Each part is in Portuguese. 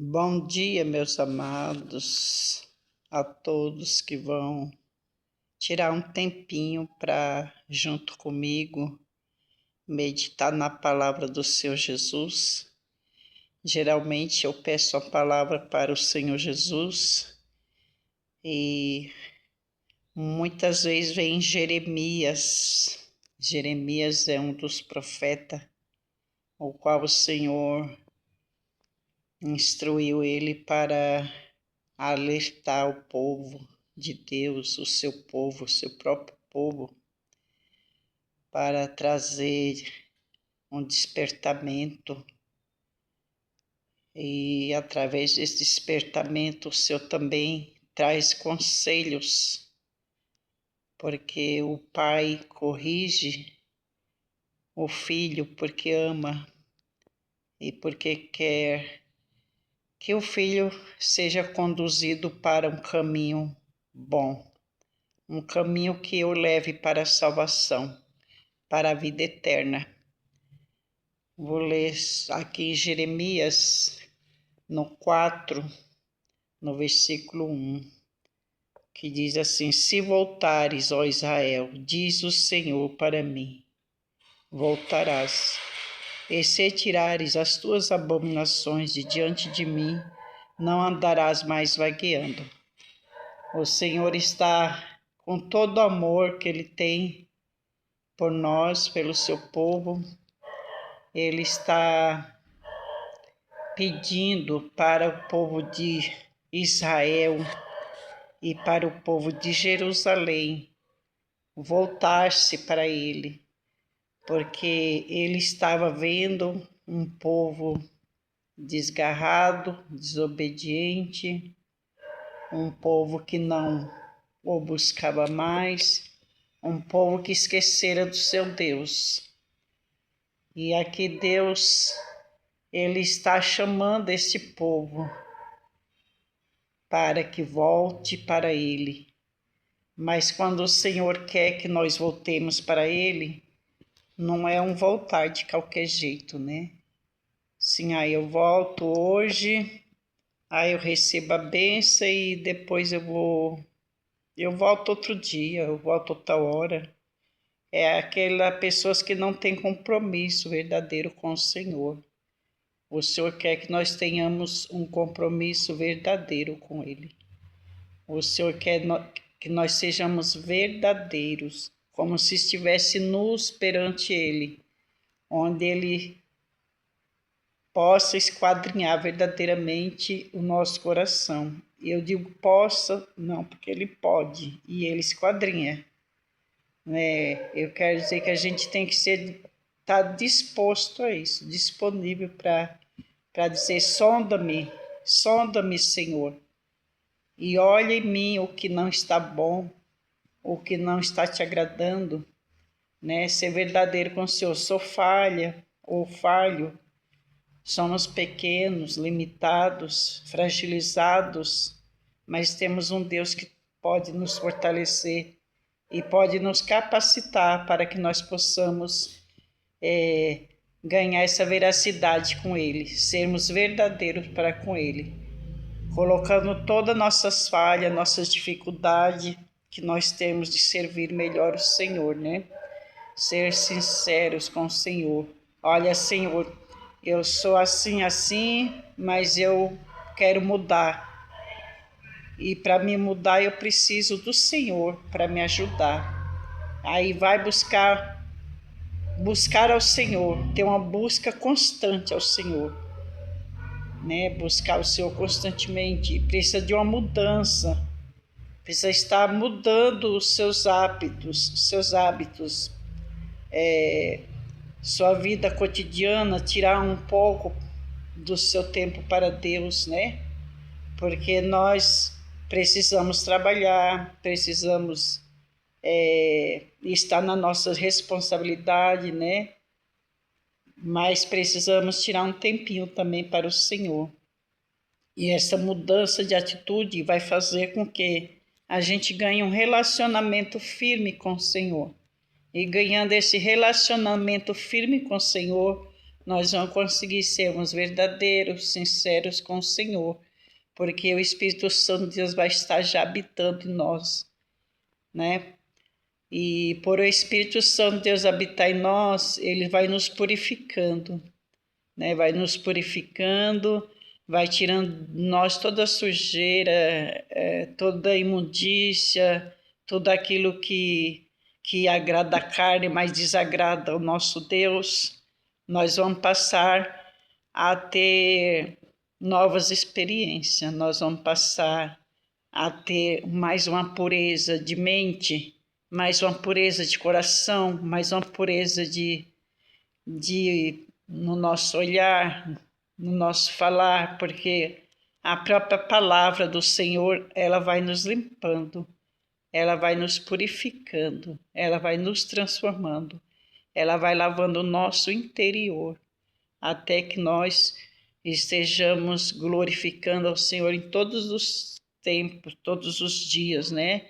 Bom dia, meus amados, a todos que vão tirar um tempinho para, junto comigo, meditar na palavra do Senhor Jesus. Geralmente eu peço a palavra para o Senhor Jesus e muitas vezes vem Jeremias. Jeremias é um dos profetas, o qual o Senhor instruiu ele para alertar o povo de Deus, o seu povo, o seu próprio povo, para trazer um despertamento. E através desse despertamento o Senhor também traz conselhos, porque o pai corrige o filho porque ama e porque quer que o filho seja conduzido para um caminho bom, um caminho que o leve para a salvação, para a vida eterna. Vou ler aqui em Jeremias, no 4, no versículo 1, que diz assim: Se voltares, ó Israel, diz o Senhor para mim, voltarás, e se tirares as tuas abominações de diante de mim, não andarás mais vagueando. O Senhor está com todo o amor que Ele tem por nós, pelo seu povo. Ele está pedindo para o povo de Israel e para o povo de Jerusalém voltar-se para Ele, porque Ele estava vendo um povo desgarrado, desobediente, um povo que não o buscava mais, um povo que esquecera do seu Deus. E aqui Deus, Ele está chamando esse povo para que volte para Ele. Mas quando o Senhor quer que nós voltemos para Ele, não é um voltar de qualquer jeito, né? Sim, aí eu volto hoje, aí eu recebo a bênção e depois eu volto outro dia, eu volto outra hora. É aquelas pessoas que não têm compromisso verdadeiro com o Senhor. O Senhor quer que nós tenhamos um compromisso verdadeiro com Ele. O Senhor quer que nós sejamos verdadeiros, como se estivesse nus perante Ele, onde Ele possa esquadrinhar verdadeiramente o nosso coração. E eu digo possa, não, porque Ele pode, e Ele esquadrinha. Eu quero dizer que a gente tem que estar disposto a isso, disponível para dizer: sonda-me, Senhor, e olha em mim o que não está bom, o que não está te agradando, né? Ser verdadeiro com o Senhor. Sou falha ou falho, somos pequenos, limitados, fragilizados, mas temos um Deus que pode nos fortalecer e pode nos capacitar para que nós possamos ganhar essa veracidade com Ele, sermos verdadeiros para com Ele, colocando todas nossas falhas, nossas dificuldades que nós temos de servir melhor o Senhor, né? Ser sinceros com o Senhor. Olha, Senhor, eu sou assim, mas eu quero mudar. E para me mudar eu preciso do Senhor para me ajudar. Aí vai buscar ao Senhor, ter uma busca constante ao Senhor, né? Buscar o Senhor constantemente. Precisa de uma mudança, precisa estar mudando os seus hábitos, sua vida cotidiana, tirar um pouco do seu tempo para Deus, né? Porque nós precisamos trabalhar, precisamos estar na nossa responsabilidade, né? Mas precisamos tirar um tempinho também para o Senhor. E essa mudança de atitude vai fazer com que a gente ganhe um relacionamento firme com o Senhor. E ganhando esse relacionamento firme com o Senhor, nós vamos conseguir sermos verdadeiros, sinceros com o Senhor, porque o Espírito Santo de Deus vai estar já habitando em nós, né? E por o Espírito Santo de Deus habitar em nós, ele vai nos purificando, né? Vai nos purificando, vai tirando de nós toda a sujeira, toda a imundícia, tudo aquilo que agrada a carne, mas desagrada ao nosso Deus. Nós vamos passar a ter novas experiências, nós vamos passar a ter mais uma pureza de mente, mais uma pureza de coração, mais uma pureza no nosso olhar, no nosso falar, porque a própria palavra do Senhor, ela vai nos limpando, ela vai nos purificando, ela vai nos transformando, ela vai lavando o nosso interior, até que nós estejamos glorificando ao Senhor em todos os tempos, todos os dias, né?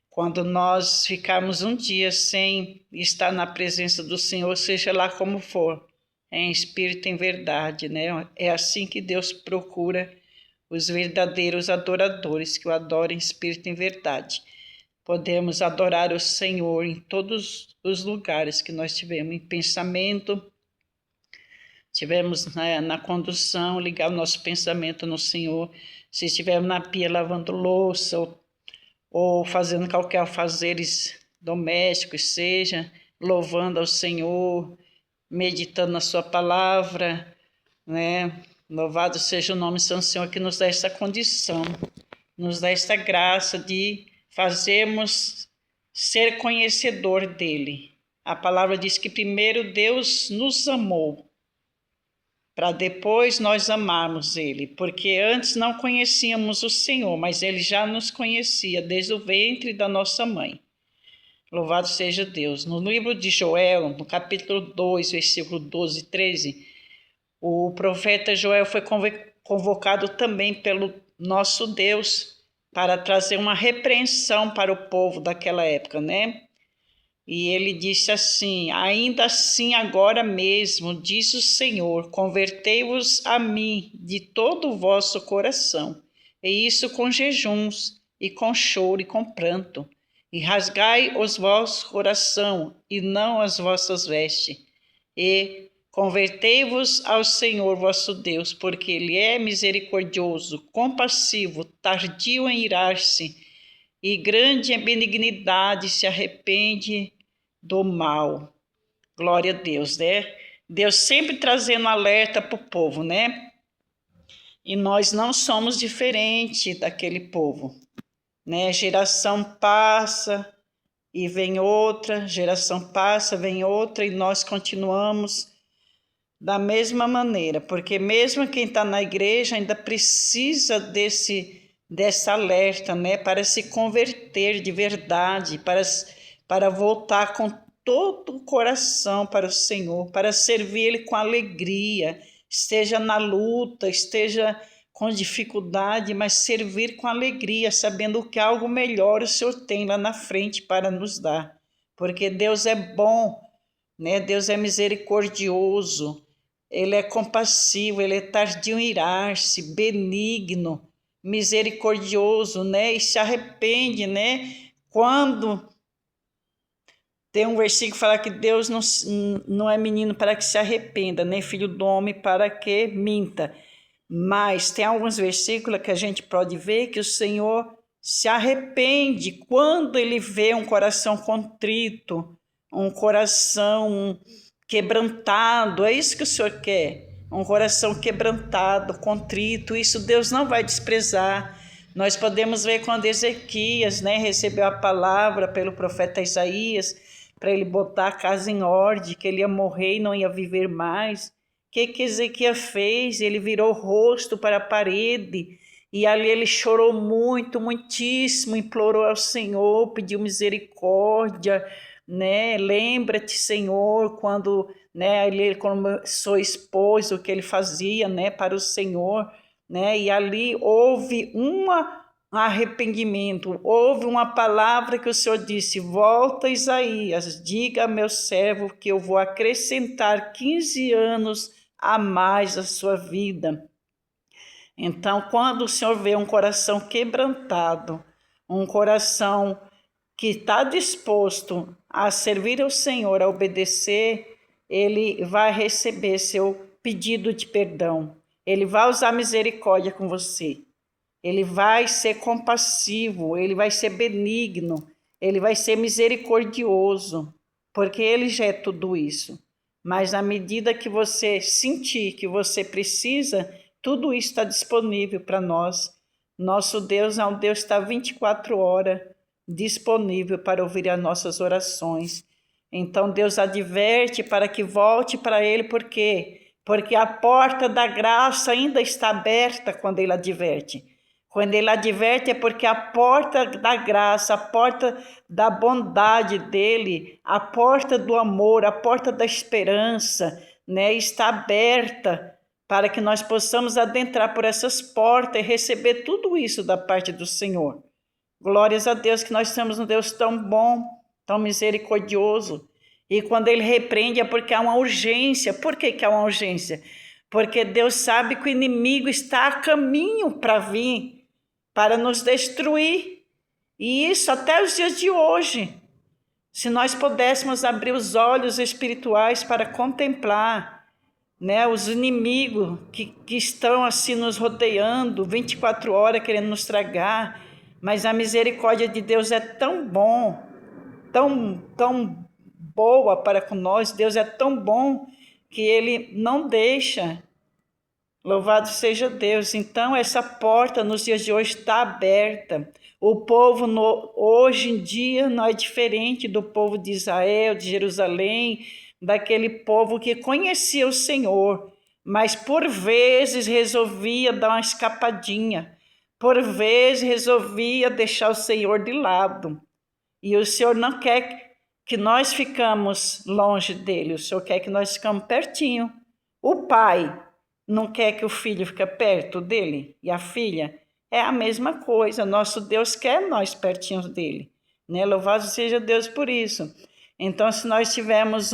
Quando nós ficarmos um dia sem estar na presença do Senhor, seja lá como for, em espírito e em verdade, né? É assim que Deus procura os verdadeiros adoradores, que o adorem em espírito e em verdade. Podemos adorar o Senhor em todos os lugares que nós tivemos, em pensamento, tivemos na condução, ligar o nosso pensamento no Senhor. Se estivermos na pia lavando louça ou fazendo qualquer afazeres domésticos, seja louvando ao Senhor, meditando na sua palavra, né? Louvado seja o nome do Senhor que nos dá essa condição, nos dá essa graça de fazermos ser conhecedor dele. A palavra diz que primeiro Deus nos amou, para depois nós amarmos ele, porque antes não conhecíamos o Senhor, mas ele já nos conhecia desde o ventre da nossa mãe. Louvado seja Deus. No livro de Joel, no capítulo 2, versículo 12 e 13, o profeta Joel foi convocado também pelo nosso Deus para trazer uma repreensão para o povo daquela época, né? E ele disse assim: ainda assim agora mesmo, diz o Senhor, convertei-vos a mim de todo o vosso coração, e isso com jejuns, e com choro, e com pranto, e rasgai os vossos coração, e não as vossas vestes, e convertei-vos ao Senhor vosso Deus, porque ele é misericordioso, compassivo, tardio em irar-se, e grande em benignidade, se arrepende do mal. Glória a Deus, né? Deus sempre trazendo alerta para o povo, né? E nós não somos diferentes daquele povo, né? Geração passa e vem outra, geração passa, vem outra, e nós continuamos da mesma maneira, porque mesmo quem está na igreja ainda precisa dessa alerta, né, para se converter de verdade, para voltar com todo o coração para o Senhor, para servir Ele com alegria, esteja na luta, esteja com dificuldade, mas servir com alegria, sabendo que algo melhor o Senhor tem lá na frente para nos dar, porque Deus é bom, né? Deus é misericordioso, Ele é compassivo, Ele é tardio em irar-se, benigno, misericordioso, né? E se arrepende, né? Quando tem um versículo que fala que Deus não é menino para que se arrependa, nem filho do homem para que minta. Mas tem alguns versículos que a gente pode ver que o Senhor se arrepende quando Ele vê um coração contrito, um coração quebrantado. É isso que o Senhor quer, um coração quebrantado, contrito. Isso Deus não vai desprezar. Nós podemos ver quando Ezequias, né, recebeu a palavra pelo profeta Isaías para ele botar a casa em ordem, que ele ia morrer e não ia viver mais. O que Ezequias fez? Ele virou o rosto para a parede e ali ele chorou muito, muitíssimo, implorou ao Senhor, pediu misericórdia, né? Lembra-te, Senhor, quando, né, ele começou a expor o que ele fazia, né, para o Senhor, né? E ali houve um arrependimento, houve uma palavra que o Senhor disse: volta, Isaías, diga a meu servo que eu vou acrescentar 15 anos a mais a sua vida. Então, quando o Senhor vê um coração quebrantado, um coração que está disposto a servir ao Senhor, a obedecer, Ele vai receber seu pedido de perdão. Ele vai usar misericórdia com você. Ele vai ser compassivo, Ele vai ser benigno, Ele vai ser misericordioso, porque Ele já é tudo isso. Mas na medida que você sentir que você precisa, tudo isso está disponível para nós. Nosso Deus é um Deus que está 24 horas disponível para ouvir as nossas orações. Então Deus adverte para que volte para Ele, por quê? Porque a porta da graça ainda está aberta quando Ele adverte. Quando Ele adverte é porque a porta da graça, a porta da bondade dEle, a porta do amor, a porta da esperança, né, está aberta para que nós possamos adentrar por essas portas e receber tudo isso da parte do Senhor. Glórias a Deus que nós temos um Deus tão bom, tão misericordioso. E quando Ele repreende é porque há uma urgência. Por que há uma urgência? Porque Deus sabe que o inimigo está a caminho para vir, para nos destruir. E isso até os dias de hoje. Se nós pudéssemos abrir os olhos espirituais para contemplar, né, os inimigos que estão assim nos rodeando 24 horas querendo nos tragar, mas a misericórdia de Deus é tão bom, tão boa para com nós. Deus é tão bom que Ele não deixa. Louvado seja Deus. Então essa porta nos dias de hoje está aberta. O povo hoje em dia não é diferente do povo de Israel, de Jerusalém, daquele povo que conhecia o Senhor, mas por vezes resolvia dar uma escapadinha, por vezes resolvia deixar o Senhor de lado. E o Senhor não quer que nós ficamos longe dele, o Senhor quer que nós ficamos pertinho. O pai não quer que o filho fique perto dele, e a filha é a mesma coisa. Nosso Deus quer nós pertinhos dele, né? Louvado seja Deus por isso. Então, se nós tivermos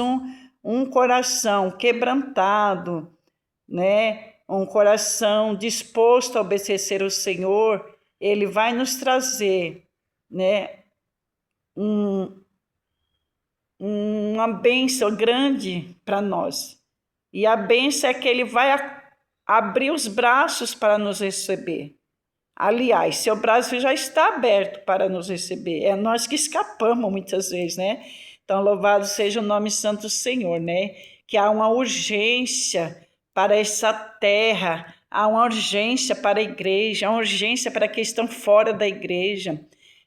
um coração quebrantado, né, um coração disposto a obedecer ao Senhor, Ele vai nos trazer, né, uma bênção grande para nós. E a bênção é que Ele vai abrir os braços para nos receber. Aliás, seu braço já está aberto para nos receber. É nós que escapamos muitas vezes, né? Então, louvado seja o nome santo do Senhor, né? Que há uma urgência para essa terra, há uma urgência para a igreja, há uma urgência para quem estão fora da igreja.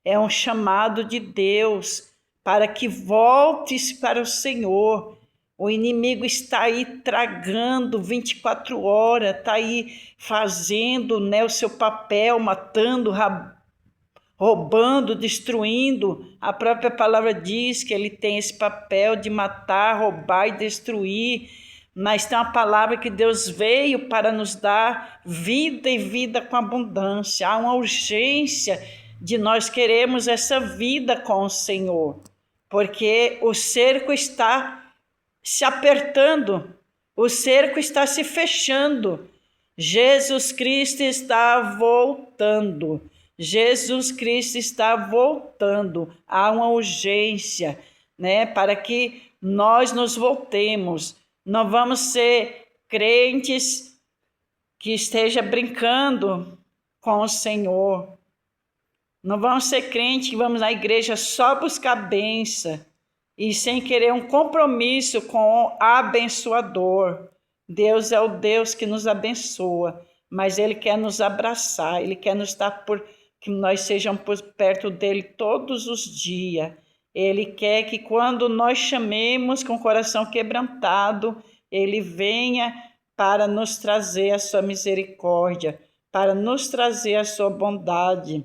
É um chamado de Deus para que voltes para o Senhor. O inimigo está aí tragando 24 horas, está aí fazendo, né, o seu papel, matando, roubando, destruindo. A própria palavra diz que ele tem esse papel de matar, roubar e destruir. Mas tem uma palavra que Deus veio para nos dar vida e vida com abundância. Há uma urgência de nós queremos essa vida com o Senhor, porque o cerco está se apertando, o cerco está se fechando. Jesus Cristo está voltando. Jesus Cristo está voltando. Há uma urgência, né, para que nós nos voltemos. Não vamos ser crentes que estejam brincando com o Senhor. Não vamos ser crentes que vamos na igreja só buscar bênção e sem querer um compromisso com o abençoador. Deus é o Deus que nos abençoa, mas Ele quer nos abraçar, Ele quer nos dar que nós sejamos por perto dEle todos os dias. Ele quer que quando nós chamemos com o coração quebrantado, Ele venha para nos trazer a sua misericórdia, para nos trazer a sua bondade.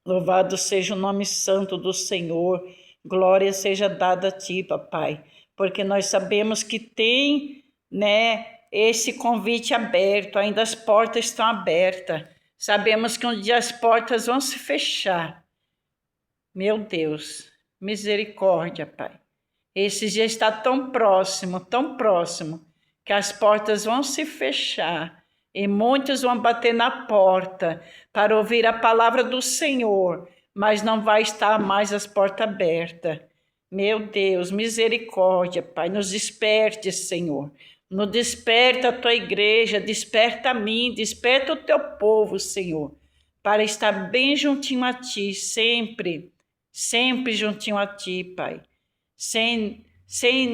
Louvado seja o nome santo do Senhor. Glória seja dada a ti, papai, porque nós sabemos que tem, né, esse convite aberto, ainda as portas estão abertas. Sabemos que um dia as portas vão se fechar. Meu Deus, misericórdia, Pai. Esse dia está tão próximo, que as portas vão se fechar e muitos vão bater na porta para ouvir a palavra do Senhor, mas não vai estar mais as portas abertas. Meu Deus, misericórdia, Pai, nos desperte, Senhor. Nos desperta a tua igreja, desperta a mim, desperta o teu povo, Senhor, para estar bem juntinho a ti, sempre, sempre juntinho a ti, Pai, sem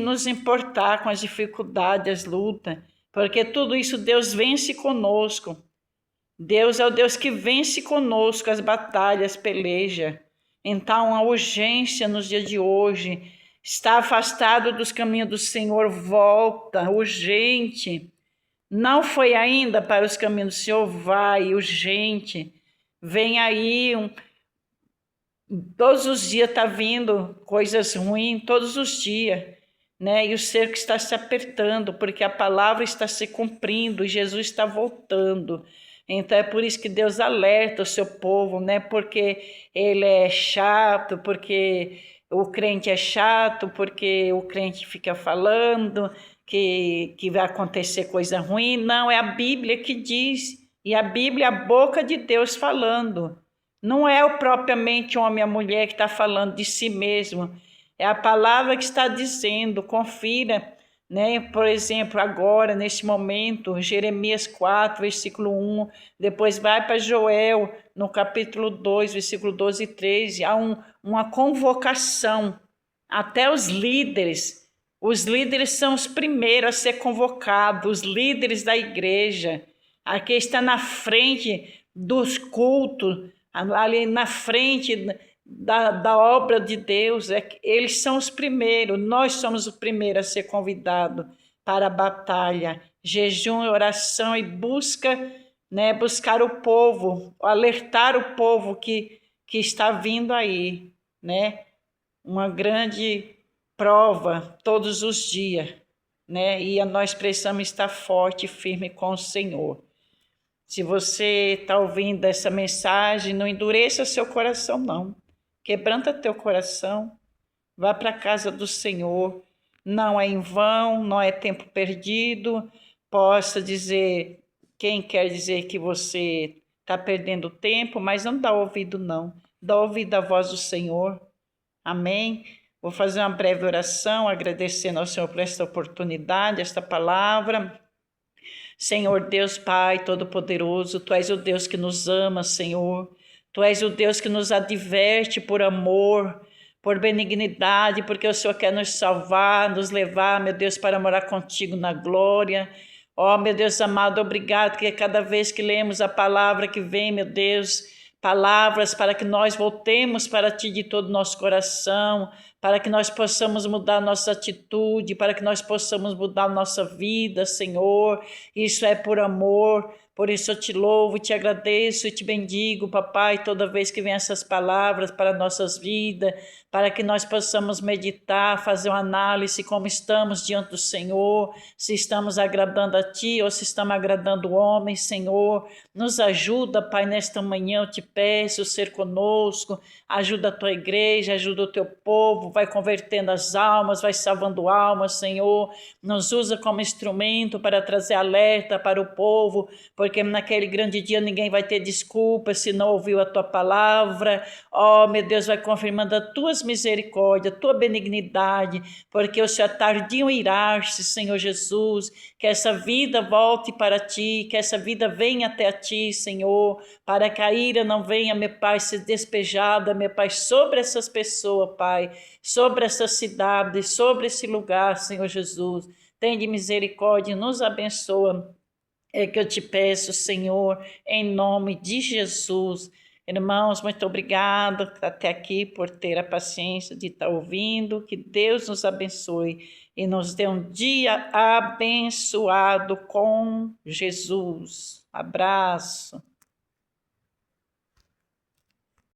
nos importar com as dificuldades, as lutas, porque tudo isso Deus vence conosco. Deus é o Deus que vence conosco as batalhas, peleja. Então, a urgência nos dias de hoje, está afastado dos caminhos do Senhor, volta, urgente. Não foi ainda para os caminhos do Senhor, vai, urgente. Vem aí, todos os dias está vindo coisas ruins, todos os dias, né? E o cerco está se apertando, porque a palavra está se cumprindo, e Jesus está voltando. Então é por isso que Deus alerta o seu povo, né? Porque ele é chato, porque o crente é chato, porque o crente fica falando que vai acontecer coisa ruim. Não, é a Bíblia que diz, e a Bíblia é a boca de Deus falando. Não é o propriamente homem ou mulher que está falando de si mesmo, é a palavra que está dizendo, confira, né? Por exemplo, agora, neste momento, Jeremias 4, versículo 1, depois vai para Joel, no capítulo 2, versículo 12 e 13, há uma convocação, até os líderes são os primeiros a ser convocados, os líderes da igreja, aqui está na frente dos cultos, ali na frente da obra de Deus, eles são os primeiros, nós somos os primeiros a ser convidados para a batalha, jejum, oração e busca, né, buscar o povo, alertar o povo que está vindo aí, né, uma grande prova todos os dias, né, e nós precisamos estar forte e firme com o Senhor. Se você está ouvindo essa mensagem, não endureça seu coração, não. Quebranta teu coração, vá para a casa do Senhor, não é em vão, não é tempo perdido. Possa dizer, quem quer dizer que você está perdendo tempo, mas não dá ouvido não, dá ouvido à voz do Senhor, amém? Vou fazer uma breve oração, agradecendo ao Senhor por esta oportunidade, esta palavra. Senhor Deus Pai Todo-Poderoso, Tu és o Deus que nos ama, Senhor. Tu és o Deus que nos adverte por amor, por benignidade, porque o Senhor quer nos salvar, nos levar, meu Deus, para morar contigo na glória. Ó, meu Deus amado, obrigado, que cada vez que lemos a palavra que vem, meu Deus, palavras para que nós voltemos para Ti de todo o nosso coração, para que nós possamos mudar nossa atitude, para que nós possamos mudar nossa vida, Senhor. Isso é por amor. Por isso eu te louvo, te agradeço e te bendigo, papai, toda vez que vem essas palavras para nossas vidas, para que nós possamos meditar, fazer uma análise como estamos diante do Senhor, se estamos agradando a Ti ou se estamos agradando o homem, Senhor. Nos ajuda, Pai, nesta manhã eu te peço, ser conosco, ajuda a Tua igreja, ajuda o Teu povo, vai convertendo as almas, vai salvando almas, Senhor. Nos usa como instrumento para trazer alerta para o povo, porque naquele grande dia ninguém vai ter desculpa se não ouviu a Tua palavra. Ó, meu Deus, vai confirmando as Tuas misericórdias, a Tua benignidade, porque o Senhor tardio em irar-se, Senhor Jesus, que essa vida volte para Ti, que essa vida venha até a Ti, Senhor, para que a ira não venha, meu Pai, ser despejada, meu Pai, sobre essas pessoas, Pai, sobre essa cidade, sobre esse lugar, Senhor Jesus. Tende misericórdia, nos abençoa. É que eu te peço, Senhor, em nome de Jesus. Irmãos, muito obrigado até aqui por ter a paciência de estar ouvindo. Que Deus nos abençoe e nos dê um dia abençoado com Jesus. Abraço.